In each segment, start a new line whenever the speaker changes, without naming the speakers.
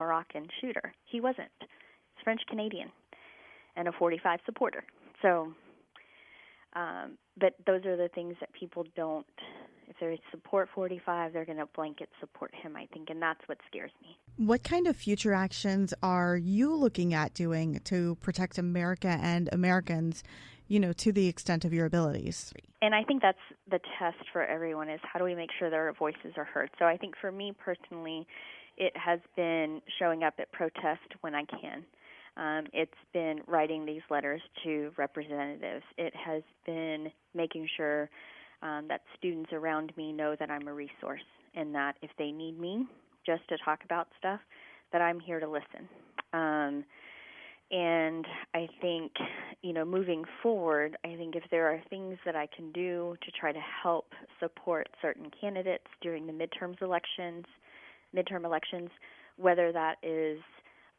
Moroccan shooter. He wasn't. He's French-Canadian and a 45 supporter. So, but those are the things that people don't, if they support 45, they're going to blanket support him, I think, and that's what scares me.
What kind of future actions are you looking at doing to protect America and Americans, to the extent of your abilities?
And I think that's the test for everyone, is how do we make sure that our voices are heard? So I think for me personally, it has been showing up at protest when I can. It's been writing these letters to representatives. It has been making sure that students around me know that I'm a resource, and that if they need me just to talk about stuff, that I'm here to listen. And I think, moving forward, I think if there are things that I can do to try to help support certain candidates during the midterm elections, whether that is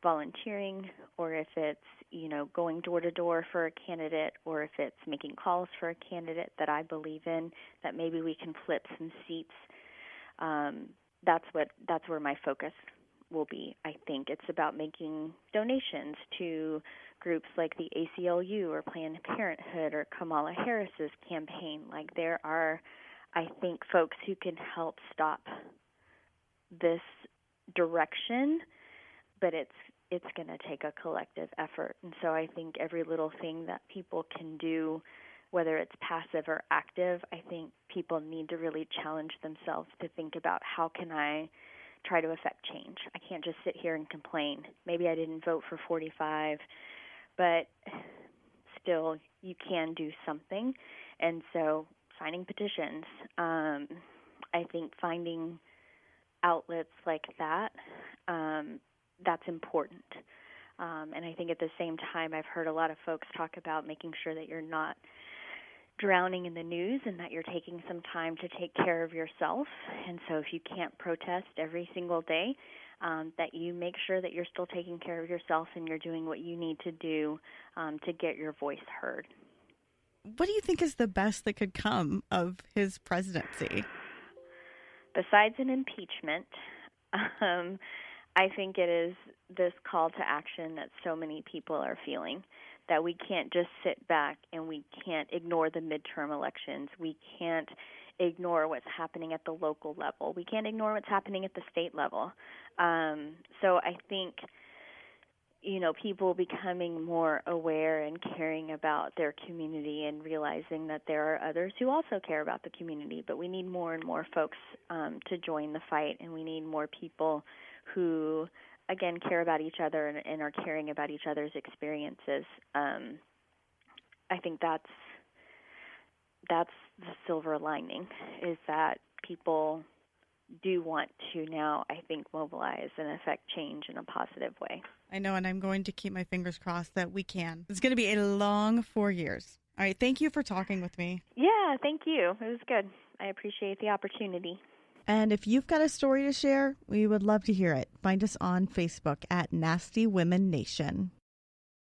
volunteering or if it's, going door to door for a candidate, or if it's making calls for a candidate that I believe in, that maybe we can flip some seats. That's where my focus will be. I think it's about making donations to groups like the ACLU or Planned Parenthood or Kamala Harris's campaign. Like, there are, I think, folks who can help stop this direction, but it's going to take a collective effort. And so I think every little thing that people can do, whether it's passive or active, I think people need to really challenge themselves to think about, how can I try to affect change? I can't just sit here and complain. Maybe I didn't vote for 45, but still you can do something. And so signing petitions, I think finding outlets like that, that's important. And I think at the same time, I've heard a lot of folks talk about making sure that you're not drowning in the news and that you're taking some time to take care of yourself. And so if you can't protest every single day, that you make sure that you're still taking care of yourself and you're doing what you need to do to get your voice heard.
What do you think is the best that could come of his presidency?
Besides an impeachment, I think it is this call to action that so many people are feeling, that we can't just sit back and we can't ignore the midterm elections. We can't ignore what's happening at the local level. We can't ignore what's happening at the state level. So I think, people becoming more aware and caring about their community and realizing that there are others who also care about the community. But we need more and more folks to join the fight, and we need more people who, again, care about each other and are caring about each other's experiences. I think that's the silver lining, is that people do want to now, I think, mobilize and affect change in a positive way.
I know, and I'm going to keep my fingers crossed that we can. It's going to be a long 4 years. All right, thank you for talking with me.
Yeah, thank you. It was good. I appreciate the opportunity.
And if you've got a story to share, we would love to hear it. Find us on Facebook at Nasty Women Nation.